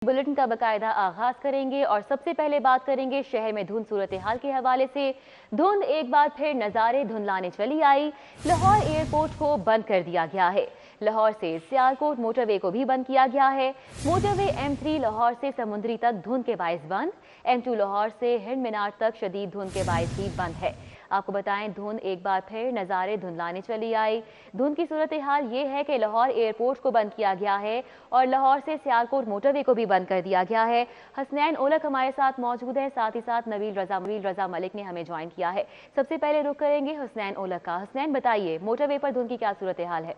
Bulletin का बाकायदा आगाज करेंगे और सबसे पहले बात करेंगे शहर में धुंध सूरत हाल के हवाले से। धुंध एक बार फिर नज़ारे धुंधलाने चली आई। लाहौर एयरपोर्ट को बंद कर दिया गया है। लाहौर से सियालकोट मोटरवे को भी बंद किया गया है। मोटरवे M3 लाहौर से समुद्री तक धुंध के बायस बंद। M2 लाहौर से हिंद मीनार तक शदीद धुंध के बायस भी बंद है। आपको बताएं, धुंध एक बार फिर नज़ारे धुंधलाने चली आई। धुंध की सूरत हाल ये है कि लाहौर एयरपोर्ट को बंद किया गया है और लाहौर से सियालकोट मोटरवे को भी बंद कर दिया गया है। हसनैन ओलक हमारे साथ मौजूद है, साथ ही साथ नबील रजा मलिक ने हमें ज्वाइन किया है। सबसे पहले रुख करेंगे हसनैन ओलक का। हसनैन, बताइए मोटरवे पर धुंध की क्या सूरत हाल है?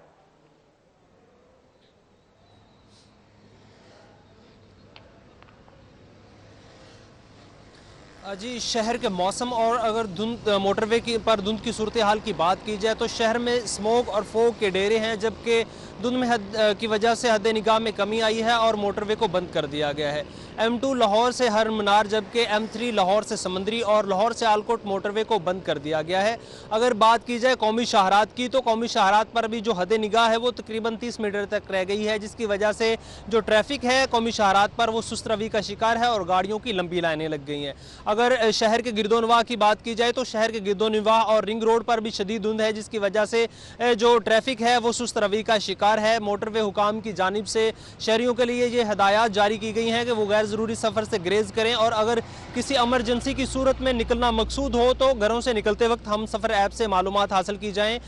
जी, शहर के मौसम और अगर मोटरवे पर धुंध की सूरत हाल की बात की जाए तो शहर में स्मोक और फोग के डेरे हैं, जबकि धुंध में की वजह से हद निगाह में कमी आई है और मोटरवे को बंद कर दिया गया है। M2 लाहौर से हर मीनार, जबकि M3 लाहौर से समंदरी और लाहौर से आलकोट मोटरवे को बंद कर दिया गया है। अगर बात की जाए कौमी शाहरात की, तो कौमी शाहरात पर भी जो हद निगाह है वो तकरीबन 30 मीटर तक रह गई है, जिसकी वजह से जो ट्रैफिक है कौमी शाहरात पर वो सुस्त रवी का शिकार है और गाड़ियों की लंबी लाइनें लग गई हैं। अगर शहर के गिरदोनवाह की बात की जाए तो शहर के गिरदोनवाह और रिंग रोड पर भी शदीद धुंध है, जिसकी वजह से जो ट्रैफिक है वो सुस्त रवी का शिकार है। मोटरवे हुकाम की जानिब से शहरियों के लिए ये हदायत जारी की गई हैं कि वो गैर ज़रूरी सफ़र से ग्रेज करें और अगर किसी एमरजेंसी की सूरत में निकलना मकसूद हो तो घरों से निकलते वक्त हम सफ़र ऐप से मालूमात हासिल की जाएँ।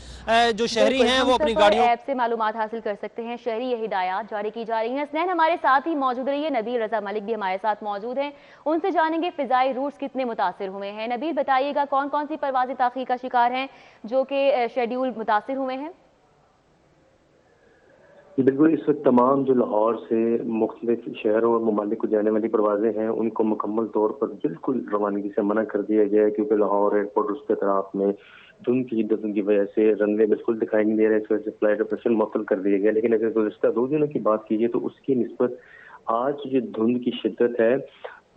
जो शहरी हैं वो अपनी गाड़ियों ऐप से मालूमात हासिल कर सकते हैं। शहरी ये हिदायत जारी की जा रही है। स्नैन हमारे साथ ही मौजूद रही है, नबील रजा मलिक भी हमारे साथ मौजूद हैं, उनसे जानेंगे फिजाई रूट्स कितने मुतासिर हुए हैं। नबील, बताइएगा कौन कौन सी परवाज़ें ताख़ीर का शिकार हैं जो कि शेड्यूल मुतासिर हुए हैं? बिल्कुल, इस वक्त तमाम जो लाहौर से मुख्तलिफ शहरों और ममालिक को जाने वाली परवाजें हैं उनको मुकम्मल तौर पर बिल्कुल रवानगी से मना कर दिया गया है, क्योंकि लाहौर एयरपोर्ट उसके अतराफ में धुंध की शिद्दत की वजह से रनवे बिल्कुल दिखाई नहीं दे रहे। इस वजह से फ्लाइट ऑपरेशन मुअत्तल कर दिए गए। लेकिन अगर गुज़श्ता 2 दिनों की बात कीजिए तो उसकी निस्बत आज जो धुंध की शिद्दत है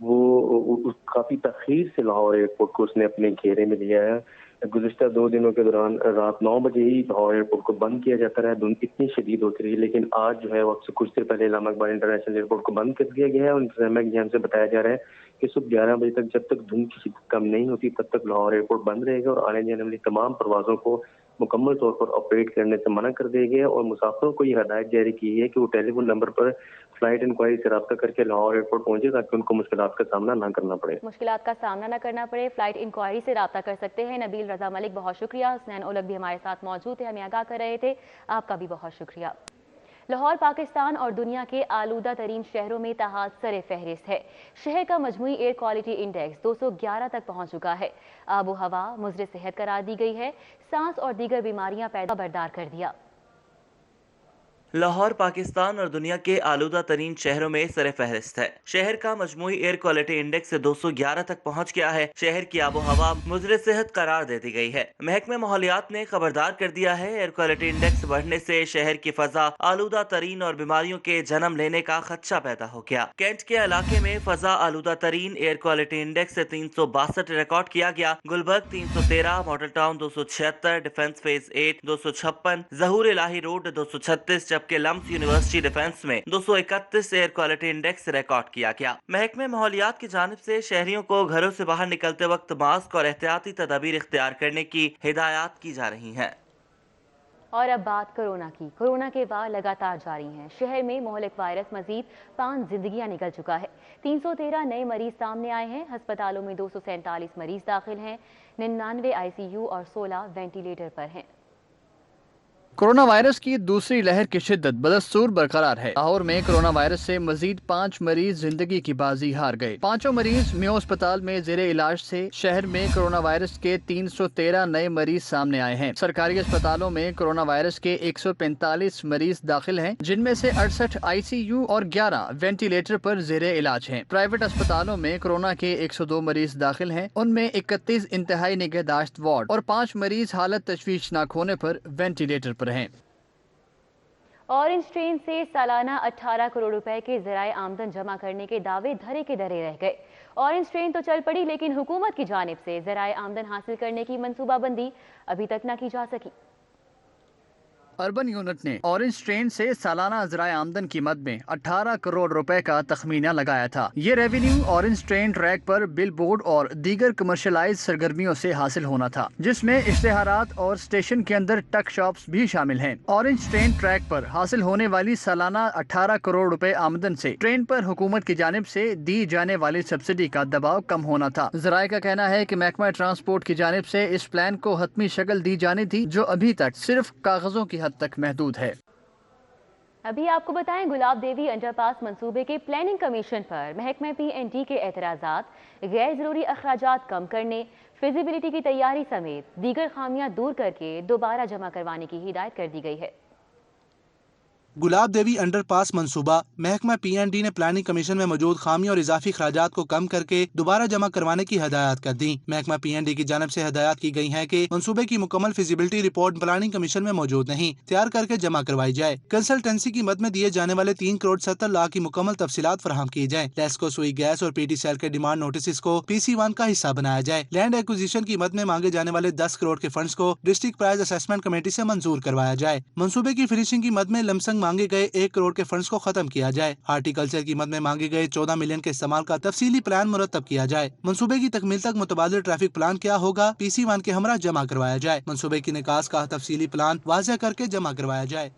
वो काफ़ी तख़ीर से लाहौर एयरपोर्ट को उसने अपने घेरे में लिया है। गुज़श्ता 2 दिनों के दौरान रात 9 बजे ही लाहौर एयरपोर्ट को बंद किया जाता रहा। धुंध इतनी शदीद होती रही, लेकिन आज जो है वक्त से कुछ देर पहले इलामा इकबाल इंटरनेशनल एयरपोर्ट को बंद कर दिया गया है और इंतजामिया की जानिब से बताया जा रहा है कि सुबह 11 बजे तक जब तक धुंध की शिद्दत कम नहीं होती तब तक लाहौर एयरपोर्ट बंद रहेगा और आने जाने वाली तमाम परवाज़ों को मुकम्मल तौर पर ऑपरेट करने से मना कर दिया गया है। और मुसाफिरों को ये हदायत जारी की है कि वो टेलीफोन नंबर पर फ्लाइट इंक्वायरी से रब्ता करके लाहौर एयरपोर्ट पहुंचे ताकि उनको मुश्किलात का सामना ना करना पड़े। फ्लाइट इंक्वायरी से रब्ता कर सकते हैं। नबील रजा मलिक, बहुत शुक्रिया। हसनैन ओलक भी हमारे साथ मौजूद थे, हमें आगाह कर रहे थे, आपका भी बहुत शुक्रिया। लाहौर पाकिस्तान और दुनिया के आलूदा तरीन शहरों में ताहाल सरे फहरिस्त है। शहर का मजमूई एयर क्वालिटी इंडेक्स 211 तक पहुंच चुका है। आबो हवा मुज़र सेहत करार दी गई है। सांस और दीगर बीमारियां पैदा बरदार कर दिया। लाहौर पाकिस्तान और दुनिया के आलूदा तरीन शहरों में सरे फहरिस्त है। शहर का मजमूई एयर क्वालिटी इंडेक्स 211 तक पहुंच गया है। शहर की आबो हवा मुज़र सेहत करार दे दी गई है। महकमे माहौलियात ने खबरदार कर दिया है, एयर क्वालिटी इंडेक्स बढ़ने से शहर की फजा आलूदा तरीन और बीमारियों के जन्म लेने का खदशा पैदा हो गया। कैंट के इलाके में फजा आलूदा तरीन एयर क्वालिटी इंडेक्स से 362 रिकॉर्ड किया गया। Gulberg 313, Model Town 276, Defence Phase 8 256, Zahoor Elahi road 236, जबकि लम्स यूनिवर्सिटी डिफेंस में 231 एयर क्वालिटी इंडेक्स रिकॉर्ड किया गया। महकमे माहौलियात की जानिब से शहरियों को घरों से बाहर निकलते वक्त मास्क और एहतियाती तदाबीर इख्तियार करने की हिदायत की जा रही हैं। और अब बात कोरोना की। कोरोना के वार लगातार जारी हैं। शहर में मोहलिक वायरस मजीद 5 जिंदगियां निकल चुका है। 313 नए मरीज सामने आए हैं। अस्पतालों में 247 मरीज दाखिल हैं। 99 ICU और 16 वेंटिलेटर पर हैं। कोरोना वायरस की दूसरी लहर की शिद्दत बदस्तूर बरकरार है। लाहौर में कोरोना वायरस से मजीद 5 मरीज जिंदगी की बाजी हार गए। 5 मरीज मेयो अस्पताल में जेरे इलाज से। शहर में कोरोना वायरस के 313 नए मरीज सामने आए हैं। सरकारी अस्पतालों में कोरोना वायरस के 145 मरीज दाखिल हैं, जिनमें से 68 ICU और 11 वेंटिलेटर पर जेरे इलाज हैं। प्राइवेट अस्पतालों में कोरोना के 102 मरीज दाखिल हैं, उनमें 31 इंतहाई निगहदाश्त वार्ड और 5 मरीज हालत तशवीशनाक होने पर वेंटिलेटर पर हैं। ऑरेंज ट्रेन से सालाना 18 करोड़ रुपए के ज़राए आमदन जमा करने के दावे धरे के धरे रह गए। ऑरेंज ट्रेन तो चल पड़ी, लेकिन हुकूमत की जानिब से ज़राए आमदन हासिल करने की मनसूबाबंदी अभी तक न की जा सकी। अर्बन यूनिट ने ऑरेंज ट्रेन से सालाना ज़राए आमदन की मद में 18 करोड़ रुपए का तखमीना लगाया था। ये रेवेन्यू ऑरेंज ट्रेन ट्रैक पर बिल बोर्ड और दीगर कमर्शलाइज सरगर्मियों से हासिल होना था, जिसमें इश्तेहारात और स्टेशन के अंदर टक शॉप्स भी शामिल हैं। ऑरेंज ट्रेन ट्रैक पर हासिल होने वाली सालाना 18 करोड़ रुपए आमदन से ट्रेन पर हुकूमत की जानिब से दी जाने वाली सब्सिडी का दबाव कम होना था। ज़राए का कहना है कि महकमा ट्रांसपोर्ट की जानिब से इस प्लान को हतमी शक्ल दी जानी थी, जो अभी तक सिर्फ कागजों की हद तक महदूद है। अभी आपको बताएं, गुलाब देवी अंडरपास मंसूबे के प्लानिंग कमीशन पर महकमा PND के एतराज़ात, गैर ज़रूरी अखराजात कम करने, फिजिबिलिटी की तैयारी समेत दीगर खामियां दूर करके दोबारा जमा करवाने की हिदायत कर दी गई है। गुलाब देवी अंडरपास मंसूबा महकमा PND ने प्लानिंग कमीशन में मौजूद खामियों और इजाफी खराजात को कम करके दोबारा जमा करवाने की हदायत कर दी। महकमा PND की जानब से हदायत की गई है कि मंसूबे की मुकम्मल फिजिबिलिटी रिपोर्ट प्लानिंग कमीशन में मौजूद नहीं, तैयार करके जमा करवाई जाए। कंसल्टेंसी की मद में दिए जाने वाले 3 करोड़ 70 लाख की मुकम्मल तफसीलात फराहम की जाए। लेस्को, सुई गैस और PT सेल के डिमांड नोटिस को PC1 का हिस्सा बनाया जाए। लैंड एक्विजिशन की मद में मांगे जाने वाले 10 करोड़ के फंड्स को डिस्ट्रिक्ट प्राइस असेसमेंट कमेटी से मंजूर करवाया जाए। मंसूबे की फिनिशिंग की मद में लमसंग मांगे गए 1 करोड़ के फंड्स को खत्म किया जाए। हार्टिकल्चर की मद में मांगे गए 14 मिलियन के इस्तेमाल का तफसीली प्लान मुरतब किया जाए। मंसूबे की तकमील तक मुतबादिल ट्रैफिक प्लान क्या होगा, PC1 के हमरा जमा करवाया जाए। मंसूबे की निकास का तफसीली प्लान वाज़ेह करके जमा करवाया जाए।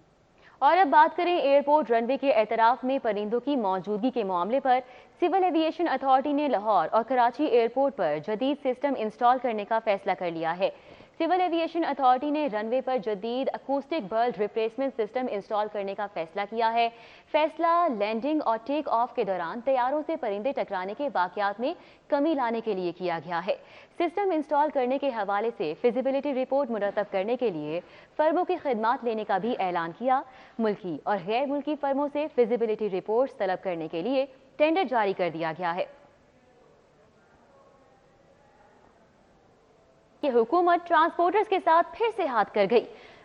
और अब बात करें एयरपोर्ट रनवे के एतराफ में परिंदों की मौजूदगी के मामले पर। सिविल एविएशन अथॉरिटी ने लाहौर और कराची एयरपोर्ट पर जदीद सिस्टम इंस्टॉल करने का फैसला कर लिया है। सिविल एविएशन अथॉरिटी ने रनवे पर जदीद acoustic bird replacement system install करने का फैसला किया है। फैसला लैंडिंग और टेक ऑफ के दौरान तैयारों से परिंदे टकराने के वाकयात में कमी लाने के लिए किया गया है। सिस्टम इंस्टॉल करने के हवाले से फिजिबिलिटी रिपोर्ट मुरतब करने के लिए फर्मों की खिदमात लेने का भी ऐलान किया। मुल्की और गैर मुल्की फर्मों से फिजिबिलिटी रिपोर्ट तलब करने के लिए टेंडर जारी कर दिया गया है। कि हुकूमत ट्रांसपोर्टर्स के साथ फिर से हाथ कर गई।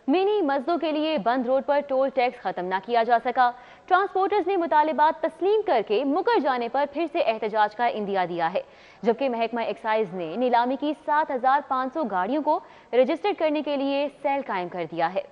मिनी मजदों के लिए बंद रोड पर टोल टैक्स खत्म न किया जा सका। ट्रांसपोर्टर्स ने मुतालिबात तस्लीम करके मुकर जाने पर फिर से एहतजाज का इंदिया दिया है, जबकि महकमा एक्साइज ने नीलामी की 7500 गाड़ियों को रजिस्टर्ड करने के लिए सेल कायम कर दिया है।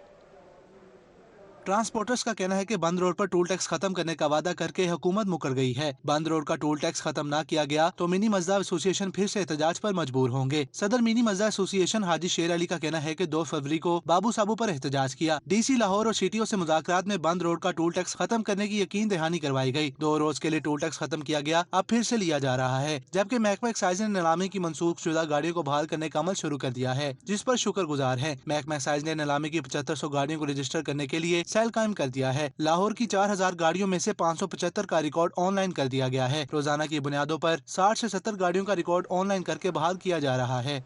ट्रांसपोर्टर्स का कहना है कि बंद रोड पर टोल टैक्स खत्म करने का वादा करके हुकूमत मुकर गई है। बंद रोड का टोल टैक्स खत्म ना किया गया तो मिनी मजदा एसोसिएशन फिर से एहतजाज पर मजबूर होंगे। सदर मिनी मजदा एसोसिएशन हाजी शेर अली का कहना है कि 2 फरवरी को बाबू साबू पर एहतजाज किया। DC लाहौर और CTO से मुज़ाकरात में बंद रोड का टोल टैक्स खत्म करने की यकीन दहानी करवाई गई। 2 रोज के लिए टोल टैक्स खत्म किया गया, अब फिर से लिया जा रहा है। जबकि महकमा एक्साइज ने नीलामी की मनसूख शुदा गाड़ियों को बहाल करने का अमल शुरू कर दिया है, जिस पर शुक्रगुजार है। महकमा एक्साइज ने नीलामी की 7500 गाड़ियों को रजिस्टर करने के लिए सेल कायम कर दिया है। लाहौर की 4000 गाड़ियों में से 575 का रिकॉर्ड ऑनलाइन कर दिया गया है। रोजाना की बुनियादों पर 60 से 70 गाड़ियों का रिकॉर्ड ऑनलाइन करके बहाल किया जा रहा है।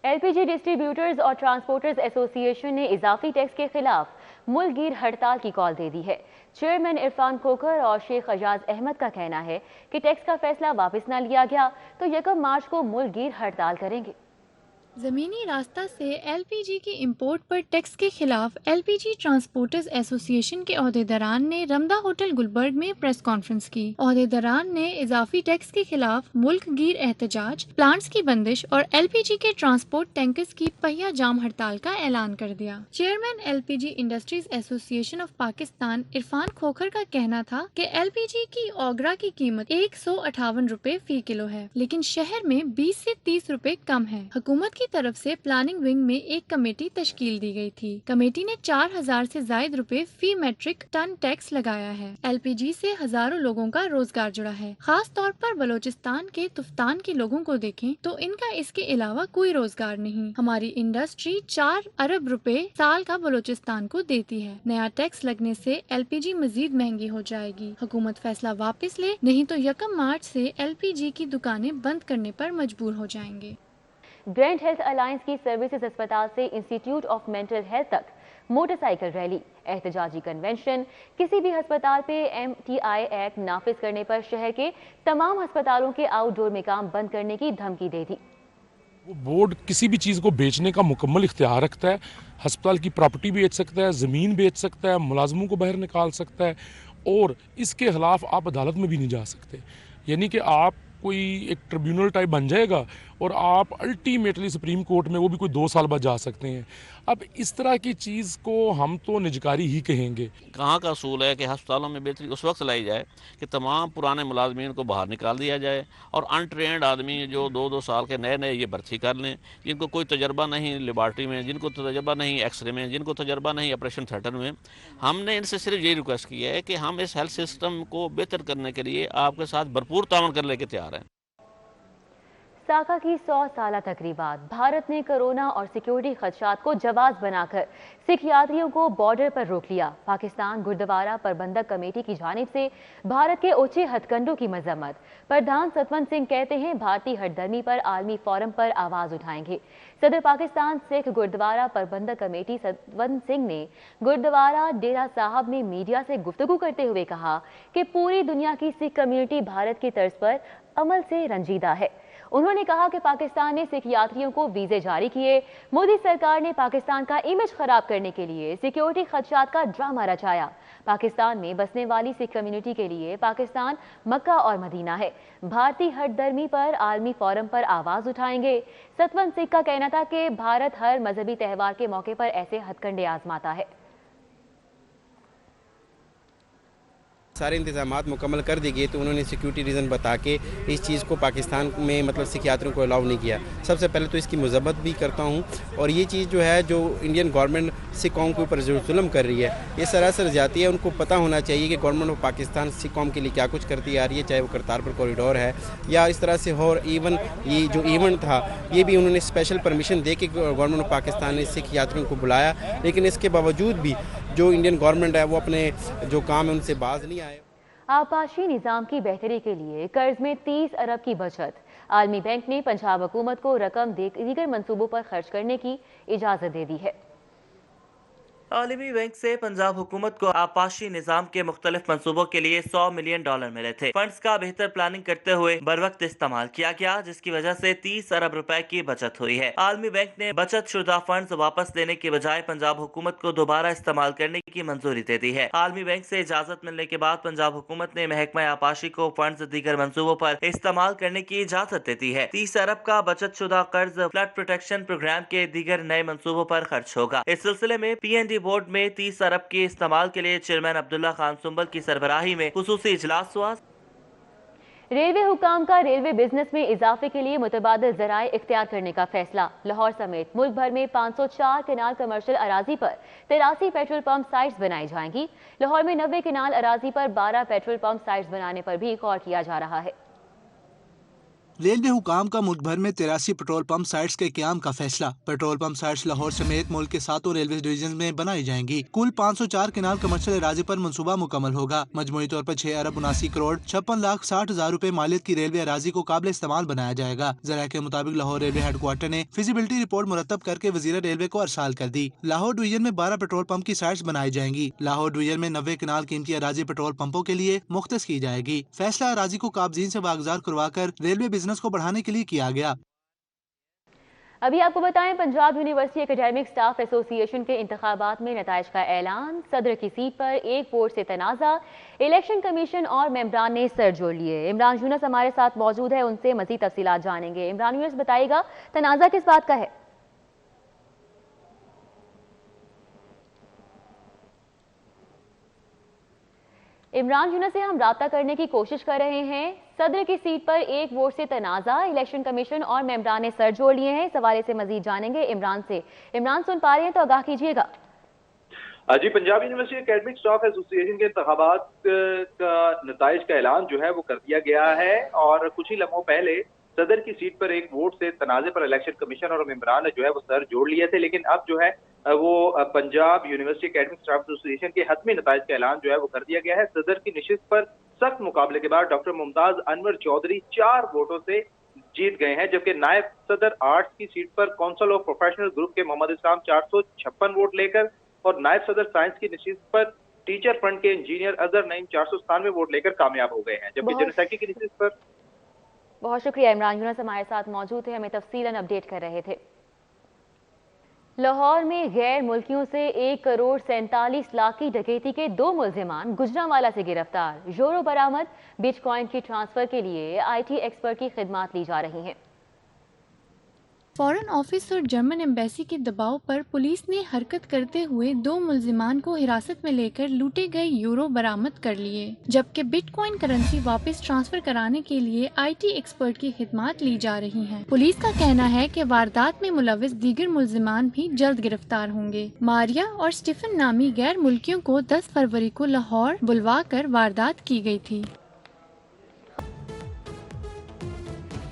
LPG डिस्ट्रीब्यूटर्स और ट्रांसपोर्टर्स एसोसिएशन ने इजाफी टैक्स के खिलाफ मुल्कगीर हड़ताल की कॉल दे दी है। चेयरमैन इरफान खोखर और शेख अजाज अहमद का कहना है कि टैक्स का फैसला वापस न लिया गया तो 1 मार्च को मुल्कगीर हड़ताल करेंगे। ज़मीनी रास्ता से LPG की इंपोर्ट पर टैक्स के खिलाफ LPG ट्रांसपोर्टर्स एसोसिएशन के ओहदेदारान ने रमदा होटल गुलबर्ग में प्रेस कॉन्फ्रेंस की। ओहदेदारान ने इजाफी टैक्स के खिलाफ मुल्क गिर एहतजाज, प्लांट्स की बंदिश और LPG के ट्रांसपोर्ट टैंकर्स की पहिया जाम हड़ताल का ऐलान कर दिया। Chairman LPG industries association of Pakistan Irfan Khokhar का कहना था कि LPG की ओगरा की कीमत 158 रुपए फी किलो है, लेकिन शहर में 20 से 30 रुपए कम है। हुकूमत की तरफ से प्लानिंग विंग में एक कमेटी तश्कील दी गई थी। कमेटी ने 4000 से जायद रुपए फी मेट्रिक टन टैक्स लगाया है। LPG से हजारों लोगों का रोजगार जुड़ा है। खास तौर पर बलोचिस्तान के तुफ्तान के लोगों को देखें तो इनका इसके अलावा कोई रोजगार नहीं। हमारी इंडस्ट्री 4 अरब रुपए साल का बलोचिस्तान को देती है। नया टैक्स लगने से LPG मजीद महंगी हो जाएगी। हुकूमत फैसला वापस ले, नहीं तो 1 मार्च से LPG की दुकानें बंद करने पर मजबूर हो जाएंगे। ग्रैंड हेल्थ अलायंस की सर्विसेज अस्पताल से इंस्टीट्यूट ऑफ मेंटल हेल्थ तक मोटरसाइकिल रैली, एहतजाजी कन्वेंशन। किसी भी अस्पताल पे MTI एक्ट नाफिज करने पर शहर के तमाम अस्पतालों के आउटडोर में काम बंद करने की धमकी दे दी। बोर्ड किसी भी चीज़ को बेचने का मुकम्मल इख्तियार रखता है। अस्पताल की प्रॉपर्टी बेच सकता है, ज़मीन बेच सकता है, मुलाजमों को बाहर निकाल सकता है, और इसके खिलाफ आप अदालत में भी नहीं जा सकते। यानी कि आप कोई एक ट्रिब्यूनल टाइप बन जाएगा और आप अल्टीमेटली सुप्रीम कोर्ट में वो भी कोई 2 साल बाद जा सकते हैं। اب اس طرح کی چیز کو ہم تو نجکاری ہی کہیں گے. کہاں کا اصول ہے کہ ہسپتالوں میں بہتری اس وقت لائی جائے کہ تمام پرانے ملازمین کو باہر نکال دیا جائے اور انٹرینڈ آدمی جو 2-2 سال کے نئے یہ بھرتی کر لیں، جن کو کوئی تجربہ نہیں لیبارٹری میں، جن کو تجربہ نہیں ایکس رے میں، جن کو تجربہ نہیں آپریشن تھیٹر میں. ہم نے ان سے صرف یہی ریکویسٹ کی ہے کہ ہم اس ہیلتھ سسٹم کو بہتر کرنے کے لیے آپ کے ساتھ بھرپور تعاون کرنے کے تیار ہیں. ساکا کی 100 سالہ تقریبات. بھارت نے کرونا اور سیکیورٹی خدشات کو جواز بنا کر سکھ یاتریوں کو بارڈر پر روک لیا. پاکستان گردوارہ پربندک کمیٹی کی جانب سے بھارت کے اونچے ہتھ کنڈوں کی مذمت. پردھان ستونت سنگھ کہتے ہیں بھارتی ہٹ درمی پر عالمی فورم پر آواز اٹھائیں گے. صدر پاکستان سکھ گردوارہ پربندک کمیٹی ستونت سنگھ نے گردوارہ ڈیرہ صاحب میں میڈیا سے گفتگو کرتے ہوئے کہا کہ پوری دنیا کی سکھ کمیونٹی بھارت کی طرز پر عمل سے رنجیدہ ہے. انہوں نے کہا کہ پاکستان نے سکھ یاتریوں کو ویزے جاری کیے. مودی سرکار نے پاکستان کا امیج خراب کرنے کے لیے سیکیورٹی خدشات کا ڈرامہ رچایا. پاکستان میں بسنے والی سکھ کمیونٹی کے لیے پاکستان مکہ اور مدینہ ہے. بھارتی ہٹ درمی پر عالمی فورم پر آواز اٹھائیں گے. ستونت سنگھ کا کہنا تھا کہ بھارت ہر مذہبی تہوار کے موقع پر ایسے ہتھ کنڈے آزماتا ہے. سارے انتظامات مکمل کر دی گئے تو انہوں نے سیکیورٹی ریزن بتا کے اس چیز کو پاکستان میں مطلب سکھ یاتریوں کو الاؤ نہیں کیا. سب سے پہلے تو اس کی مذمت بھی کرتا ہوں اور یہ چیز جو ہے جو انڈین گورنمنٹ سکھ قوم کے اوپر ظلم کر رہی ہے یہ سراسر زیادتی ہے. ان کو پتہ ہونا چاہیے کہ گورنمنٹ آف پاکستان سکھ قوم کے لیے کیا کچھ کرتی آ رہی ہے, چاہے وہ کرتارپور کوریڈور ہے یا اس طرح سے اور ایون یہ جو ایونٹ تھا یہ بھی انہوں نے اسپیشل پرمیشن دے کے گورنمنٹ آف پاکستان نے سکھ یاتریوں کو بلایا. لیکن اس کے باوجود بھی جو انڈین گورنمنٹ ہے وہ اپنے جو کام ہے ان سے باز نہیں آئے. آبپاشی نظام کی بہتری کے لیے قرض میں 30 ارب کی بچت. عالمی بینک نے پنجاب حکومت کو رقم دیگر منصوبوں پر خرچ کرنے کی اجازت دے دی ہے. عالمی بینک سے پنجاب حکومت کو آبپاشی نظام کے مختلف منصوبوں کے لیے $100 ملین ملے تھے. فنڈز کا بہتر پلاننگ کرتے ہوئے بر وقت استعمال کیا گیا جس کی وجہ سے 30 ارب روپے کی بچت ہوئی ہے. عالمی بینک نے بچت شدہ فنڈز واپس لینے کے بجائے پنجاب حکومت کو دوبارہ استعمال کرنے کی منظوری دے دی ہے. عالمی بینک سے اجازت ملنے کے بعد پنجاب حکومت نے محکمہ آبپاشی کو فنڈز دیگر منصوبوں پر استعمال کرنے کی اجازت دے دی ہے. 30 ارب کا بچت شدہ قرض فلڈ پروٹیکشن پروگرام کے دیگر نئے منصوبوں پر خرچ ہوگا. اس سلسلے میں PND بورڈ میں 30 ارب کے استعمال کے لیے چیئرمین عبداللہ خان سنبل کی سربراہی میں خصوصی اجلاس ہوا. ریلوے حکام کا ریلوے بزنس میں اضافے کے لیے متبادل ذرائع اختیار کرنے کا فیصلہ. لاہور سمیت ملک بھر میں 504 کنال کمرشل اراضی پر 83 پیٹرول پمپ سائٹس بنائی جائیں گی. لاہور میں 90 کنال اراضی پر 12 پیٹرول پمپ سائٹس بنانے پر بھی غور کیا جا رہا ہے. ریلوے حکام کا ملک بھر میں 83 پیٹرول پمپ سائٹس کے قیام کا فیصلہ. پیٹرول پمپ سائٹس لاہور سمیت ملک کے 7 ریلوے ڈویژن میں بنائی جائیں گی. کل 504 کنال کمرشل اراضی پر منصوبہ مکمل ہوگا. مجموعی طور پر 6 ارب 79 کروڑ 56,60,000 روپے مالیت کی ریلوے اراضی کو قابل استعمال بنایا جائے گا. ذرائع کے مطابق لاہور ریلوے ہیڈ کوارٹر نے فیزیبلٹی رپورٹ مرتب کر کے وزیر ریلوے کو ارسال کر دی. لاہور ڈویژن میں 12 پیٹرول پمپ کی سائٹس بنائی جائیں گی. لاہور ڈویژن میں 90 کنال قیمتی اراضی پیٹرول پمپوں کے لیے مختص کی جائے گی. فیصلہ اراضی کو قابضین سے واگزار کروا کر ریلوے بزنس کو بڑھانے کے لیے کیا گیا. ابھی آپ کو بتائیں پنجاب یونیورسٹی اکیڈیمک سٹاف ایسوسی ایشن کے انتخابات میں نتائج کا اعلان. صدر کی سیٹ پر ایک ووٹ سے تنازع. الیکشن کمیشن اور ممبران نے سر جوڑ لیے. عمران یونس ہمارے ساتھ موجود ہے, ان سے مزید تفصیلات جانیں گے. عمران یونس بتائے گا تنازع کس بات کا ہے؟ عمران یونس سے ہم رابطہ کرنے کی کوشش کر رہے ہیں. صدر کی سیٹ پر ایک ووٹ سے تنازع. الیکشن کمیشن اور ممبران نے سر جوڑ لیے ہیں. اس حوالے سے مزید جانیں گے عمران سے. عمران سن پا رہے ہیں تو آگاہ کیجیے گا. جی, پنجاب یونیورسٹی اکیڈمک اسٹاف ایسوسی ایشن کے انتخابات کا نتائج کا اعلان جو ہے وہ کر دیا گیا ہے اور کچھ ہی لمحوں پہلے صدر کی سیٹ پر ایک ووٹ سے تنازع پر الیکشن کمیشن اور ممبران نے جو ہے وہ سر جوڑ لیے تھے. لیکن اب جو ہے وہ پنجاب یونیورسٹی اکیڈمک اسٹاف ایسوسی ایشن کے حتمی نتائج کا اعلان جو ہے وہ کر دیا گیا ہے. صدر کی نشست پر سخت مقابلے کے بعد ڈاکٹر ممتاز انور چودھری 4 ووٹوں سے جیت گئے ہیں, جبکہ نائب صدر آرٹس کی سیٹ پر کونسل آف پروفیشنل گروپ کے محمد اسلام 456 ووٹ لے کر اور نائب صدر سائنس کی نشست پر ٹیچر فرنٹ کے انجینئر اظہر نعیم 497 ووٹ لے کر کامیاب ہو گئے ہیں, جبکہ جنرل سیکرٹری کی نشست پر. بہت شکریہ عمران یونس ہمارے ساتھ موجود تھے, ہمیں تفصیلاً اپڈیٹ کر رہے تھے. لاہور میں غیر ملکیوں سے 1 کروڑ 47 لاکھ کی ڈکیتی کے 2 ملزمان گجرانوالہ سے گرفتار. یورو برآمد. بٹ کوائن کی ٹرانسفر کے لیے IT ایکسپرٹ کی خدمات لی جا رہی ہیں. फॉरेन ऑफिस और जर्मन एम्बेसी के दबाव पर पुलिस ने हरकत करते हुए 2 मुल्जिमान को हिरासत में लेकर लूटे गए यूरो बरामद कर लिए, जबकि बिटकॉइन करेंसी वापस ट्रांसफर कराने के लिए IT एक्सपर्ट की खिदमात ली जा रही हैं। पुलिस का कहना है कि वारदात में मुलविस दीगर मुल्जिमान भी जल्द गिरफ्तार होंगे। मारिया और स्टीफन नामी गैर मुल्कियों को 10 फरवरी को लाहौर बुलवा कर वारदात की गई थी।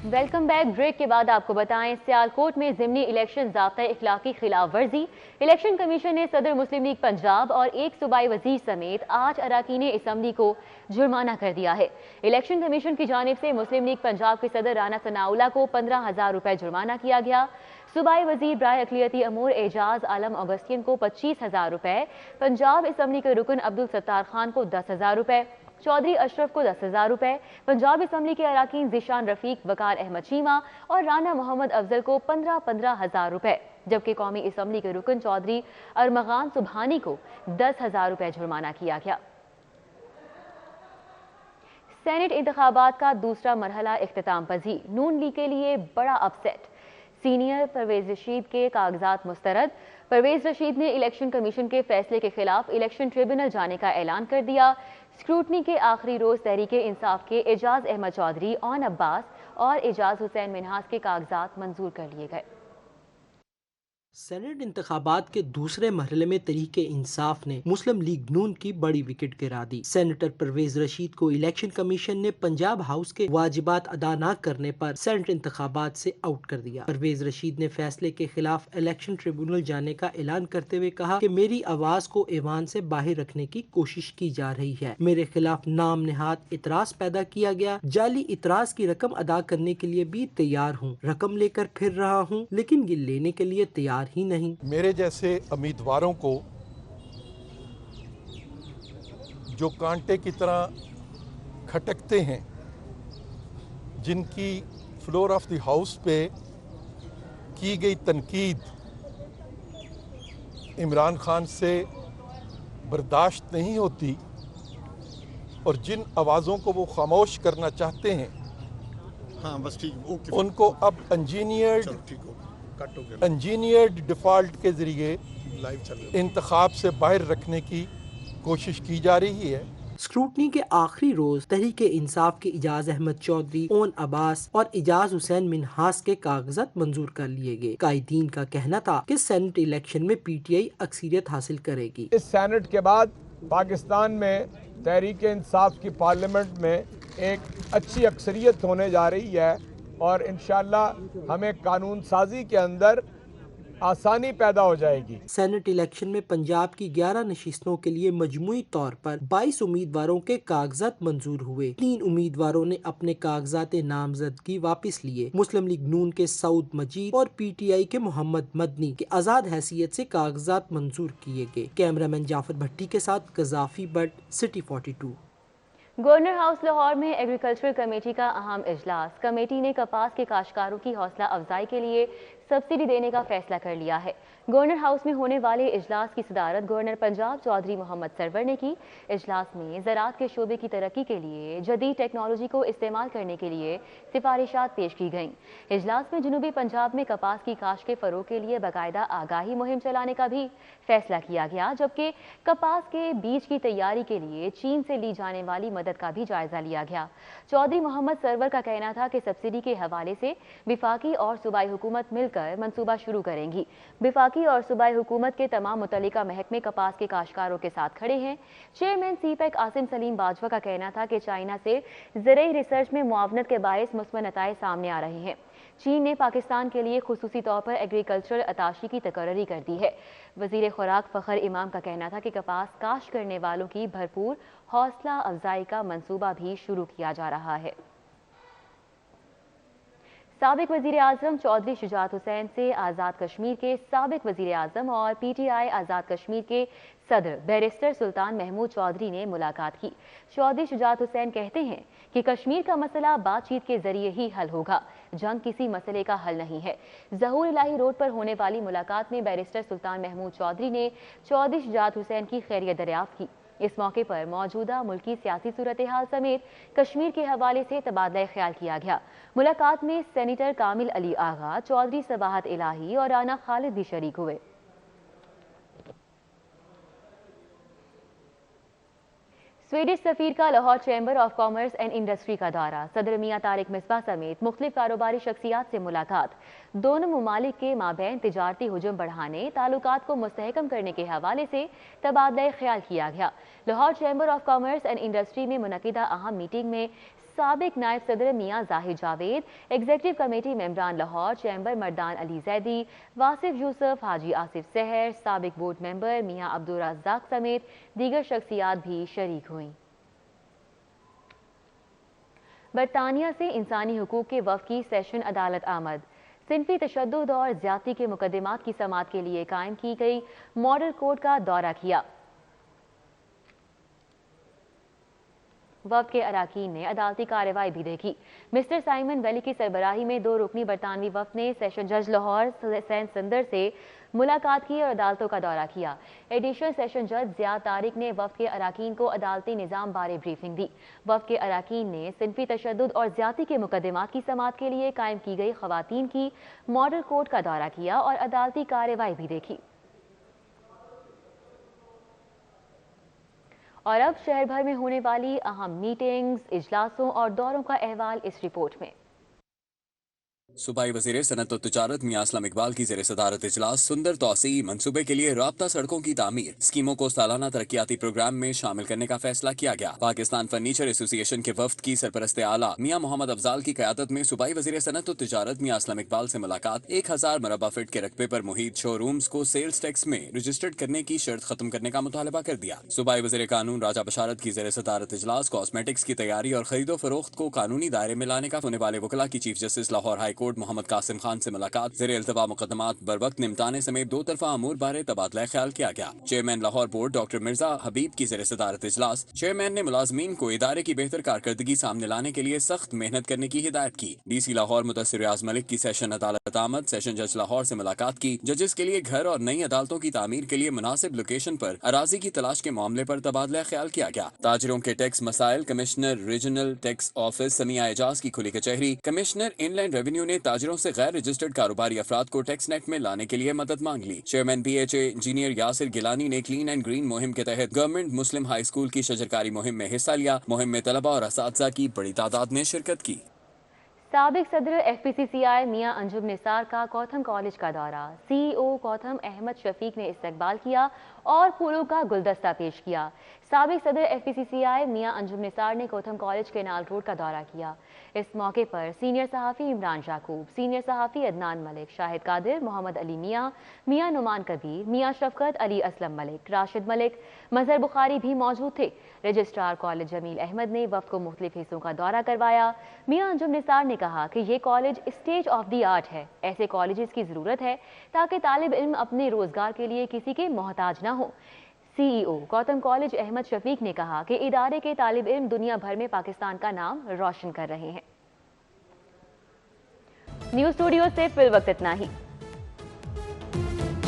Welcome back. ब्रेक के बाद आपको बताएं, सियालकोट में ज़िमनी इलेक्शन ज़ाब्ता इखलाक की खिलाफ वर्जी। इलेक्शन कमीशन ने सदर मुस्लिम लीग पंजाब और एक सूबाई वजीर समेत 8 अरकान असम्बली को जुर्माना कर दिया है। इलेक्शन कमीशन की जानिब से मुस्लिम लीग पंजाब के सदर राना सनाउल्लाह को 15,000 रुपए जुर्माना किया गया। सूबाई वजीर बराए अक़लियती अमूर एजाज आलम अगस्तियन को 25,000 रुपए, पंजाब असम्बली के रुकन अब्दुल सत्तार खान को 10,000 रुपए, चौधरी अशरफ को 10,000 रुपए, पंजाब असम्बली के अरकान ज़ीशान रफीक, वकार अहमद चीमा और राना मोहम्मद अफजल को 15,000 रुपए, जबकि कौमी असम्बली के रुकन चौधरी अरमगान सुबहानी को 10,000 रुपए जुर्माना किया गया। सेनेट इंतखाबात का दूसरा मरहला इख्तिताम पजीर, नून लीग के लिए बड़ा अपसेट। सीनियर परवेज रशीद के कागजात मुस्तरद। परवेज रशीद ने इलेक्शन कमीशन के फैसले के खिलाफ इलेक्शन ट्रिब्यूनल जाने का ऐलान कर दिया। स्क्रूटनी के आखिरी रोज तहरीके इंसाफ के एजाज अहमद चौधरी, ओन अब्बास और एजाज हुसैन मिनहास के कागजात मंजूर कर लिए गए। सेनेट इंतखाबात के दूसरे मरहले में तहरीके इंसाफ ने मुस्लिम लीग नून की बड़ी विकेट गिरा दी। सेनेटर परवेज रशीद को इलेक्शन कमीशन ने पंजाब हाउस के वाजिबात अदा न करने पर सेनेट इंतखाबात से आउट कर दिया। परवेज रशीद ने फैसले के खिलाफ इलेक्शन ट्रिब्यूनल जाने का ऐलान करते हुए कहा कि मेरी आवाज को ऐवान से बाहर रखने की कोशिश की जा रही है। मेरे खिलाफ नाम नेहाद इतराज पैदा किया गया। जाली इतराज की रकम अदा करने के लिए भी तैयार हूँ। रकम लेकर फिर रहा हूँ, लेकिन ये लेने के लिए तैयार ही नहीं। मेरे जैसे उम्मीदवारों को जो कांटे की तरह खटकते हैं, जिनकी फ्लोर ऑफ द हाउस पे की गई तनकीद इमरान खान से बर्दाश्त नहीं होती और जिन आवाज़ों को वो खामोश करना चाहते हैं, हाँ बस ठीक, उनको अब इंजीनियर्ड डिफॉल्ट के जरिए इंतखाब से बाहर रखने की कोशिश की जा रही है। स्क्रूटनी के आखिरी रोज तहरीके इंसाफ के एजाज अहमद चौधरी, ओन अब्बास और एजाज हुसैन मिनहास के कागजात मंजूर कर लिए गए। कायदीन का कहना था कि सेनेट इलेक्शन में PTI अक्सरियत हासिल करेगी। इस सेनेट के बाद पाकिस्तान में तहरीके इंसाफ की पार्लियामेंट में एक अच्छी अक्सरियत होने जा रही है और इंशाअल्लाह हमें कानून साजी के अंदर आसानी पैदा हो जाएगी। सेनेट इलेक्शन में पंजाब की 11 नशिस्तों के लिए मजमूई तौर पर 22 उम्मीदवारों के कागजात मंजूर हुए। 3 उम्मीदवारों ने अपने कागजात नामजदगी वापस लिए। मुस्लिम लीग नून के सऊद मजीद और PTI के मोहम्मद मदनी के आजाद हैसियत से कागजात मंजूर किए गए। कैमरामैन जाफर भट्टी के साथ Gaddafi but, city 42। Governor house Lahore में एग्रीकल्चरल कमेटी का अहम इजलास। कमेटी ने कपास के काश्तकारों की हौसला अफजाई के लिए सब्सिडी देने का फैसला कर लिया है। गवर्नर हाउस में होने वाले इजलास की सदारत गवर्नर पंजाब चौधरी मोहम्मद सरवर ने की। इजलास में ज़राअत के शोबे की तरक्की के लिए जदीद टेक्नोलॉजी को इस्तेमाल करने के लिए सिफारिशात पेश की गईं। इजलास में जनूबी पंजाब में कपास की काश्त के फ़रोग़ के लिए बाकायदा आगाही मुहिम चलाने का भी फैसला किया गया, जबकि कपास के बीज की तैयारी के लिए चीन से ली जाने वाली मदद का भी जायजा लिया गया। चौधरी मोहम्मद सरवर का कहना था कि सब्सिडी के हवाले से विफाकी और सूबाई हुकूमत मिलकर मंसूबा शुरू करेंगी। विफाकी और सूबाई हुकूमत के तमाम मुतल्लिका महकमे कपास के काश्तकारों के साथ खड़े हैं। चेयरमैन CPEC आसिम सलीम बाजवा का कहना था कि चाइना से ज़रई रिसर्च में मुआवनत के बायस मुस्बत नताइज सामने आ रहे हैं। चीन ने पाकिस्तान के लिए खुसूसी तौर पर एग्रीकल्चरल अताशी की तकर्री कर दी है। वज़ीर खुराक फ़खर इमाम का कहना था कि कपास काश्त करने वालों की भरपूर हौसला अफजाई का मंसूबा भी शुरू किया जा रहा है। साबिक वज़ीर आज़म चौधरी शुजात हुसैन से आज़ाद कश्मीर के साबिक वज़ीर आज़म और PTI आज़ाद कश्मीर के सदर बैरिस्टर सुल्तान महमूद चौधरी ने मुलाकात की। चौधरी शुजात हुसैन कहते हैं कि कश्मीर का मसला बातचीत के जरिए ही हल होगा, जंग किसी मसले का हल नहीं है। ज़हूर इलाही रोड पर होने वाली मुलाकात में बैरिस्टर सुल्तान महमूद चौधरी ने चौधरी शुजात हुसैन की खैरियत दरियाफ्त की। इस मौके पर मौजूदा मुल्की सियासी सूरत हाल समेत कश्मीर के हवाले से तबादला ख्याल किया गया। मुलाकात में सेनेटर कामिल अली आगा, चौधरी सबाहत इलाही और राना खालिद भी शरीक हुए। स्वीडिश सफीर का Lahore chamber of commerce and industry का दौरा, सदर मियां तारिक मिसबाह समेत मुख्तलिफ कारोबारी शख्सियात से मुलाकात, दोनों ममालिक के माबैन तिजारती हुजूम बढ़ाने, ताल्लुकात को मुस्तहकम करने के हवाले से तबादला ख्याल किया गया। Lahore chamber of commerce and industry में मुनक़िदा अहम मीटिंग में साबिक नायब सदर मियां जाहिद जावेद, एग्जीक्यूटिव कमेटी मेंबरान लाहौर चैम्बर मर्दान अली जैदी, वासिफ यूसुफ, हाजी आसिफ सहर, साबिक बोर्ड मेंबर मियां अब्दुल रज़्ज़ाक समेत दीगर शख्सियात भी शरीक हुईं। बरतानिया से इंसानी हुकूक के वफ़द की सेशन अदालत आमद, सिनफी तशद्दुद और ज़्यादती के मुकदमात की समाअत के लिए कायम की गई मॉडल कोर्ट का दौरा किया। वफ़द के अराकीन ने अदालती कार्रवाई भी देखी। मिस्टर साइमन वैली की सरबराही में 2 रुकनी बरतानवी वफ़द ने सेशन जज लाहौर सैन संदर से मुलाकात की और अदालतों का दौरा किया। एडिशनल सेशन जज ज़िया तारिक ने वफ़द के अराकीन को अदालती निज़ाम बारे ब्रीफिंग दी। वफ़द के अराकीन ने सिनफी तशद्दुद और ज़्यादती के मुकदमात की समाअत के लिए कायम की गई ख़वातीन की मॉडल कोर्ट का दौरा किया और अदालती कार्रवाई भी देखी। और अब शहर भर में होने वाली अहम मीटिंग्स, इजलासों और दौरों का अहवाल इस रिपोर्ट में। सूबाई वज़ीर सनअत व तिजारत मियां असलम इकबाल की ज़ेर सदारत इजलास सुंदर तौसी मंसूबे के लिए राब्ता सड़कों की तामीर स्कीमों को सालाना तरक्याती प्रोग्राम में शामिल करने का फैसला किया गया। पाकिस्तान फर्नीचर एसोसिएशन के वफ्द की सरपरस्त आला मियां मोहम्मद अफजाल की क़यादत में सूबाई वज़ीर सनअत व तिजारत मियां असलम इकबाल से मुलाकात, 1000 मरबा फीट के रकबे पर मुहित शोरूम्स को सेल्स टैक्स में रजिस्टर्ड करने की शर्त खत्म करने का मुतालबा कर दिया। सूबाई वज़ीर कानून राजा बशारत की ज़ेर सदारत इजलास कॉस्मेटिक्स की तैयारी और खरीदो फरोख्त को कानूनी दायरे में लाने का होने वाले वकला की chief justice Lahore high court Mohammad Qasim Khan से मुलाकात, ज़ेरे इल्तवा मुकदमात बर वक्त निमटाने समेत 2 तरफा अमूर बारे तबादला ख्याल किया गया। Chairman Lahore board doctor Mirza Habib की ज़ेर सदारत इजलास, चेयरमैन ने मुलाजमीन को इदारे की बेहतर कारकर्दगी सामने लाने के लिए सख्त मेहनत करने की हिदायत की। डीसी लाहौर मुदस्सिर रियाज मलिक की सेशन अदालत आमद, सेशन जज लाहौर से मुलाकात की, जजेस के लिए घर और नई अदालतों की तामीर के लिए मुनासिब लोकेशन पर अराजी की तलाश के मामले पर तबादला ख्याल किया गया। ताजरों के टैक्स मसाइल, commissioner regional tax office Samia Ejaz की खुली कचहरी, कमिश्नर इनलैंड रेवेन्यू ने ताजरों से गैर रजिस्टर्ड कारोबारी अफराद को टैक्स नेट में लाने के लिए मदद मांग ली। Chairman BHA engineer Yasir Gilani ने क्लीन एंड ग्रीन मुहिम के तहत गवर्नमेंट मुस्लिम हाई स्कूल की शजरकारी मुहिम में हिस्सा लिया। मुहिम में तलबा और असातिज़ा की बड़ी तादाद ने शिरकत की। साबिक सदर FPCCI मियां अंजुम निसार का कौथम कॉलेज का दौरा, CEO कौथम अहमद शफीक ने इस्तकबाल किया और फूलों का गुलदस्ता पेश किया। साबिक सदर FPCCI मियां अंजुम निसार ने कौथम कॉलेज के नाल रोड का दौरा किया। इस मौके पर सीनियर सहाफ़ी इमरान याकूब, सीनियर सहाफ़ी अदनान मलिक, शाहिद कादिर, मोहम्मद अली मियां, मियां नुमान कबीर, मियां शफकत अली असलम मलिक, राशिद मलिक, मजहर बुखारी भी मौजूद थे। रजिस्ट्रार कॉलेज जमील अहमद ने वफ़द को मुख्तलिफ हिस्सों का दौरा करवाया। मियां अंजुम निसार ने कहा कि ये college stage of the art है। ऐसे कॉलेजेस की ज़रूरत है ताकि तालिब इल्म अपने रोज़गार के लिए किसी के मोहताज ना हो। CEO कौथम कॉलेज अहमद शफीक ने कहा कि इदारे के तालिब इल्म दुनिया भर में पाकिस्तान का नाम रोशन कर रहे हैं। न्यूज़ स्टूडियो से फिल वक्त इतना ही।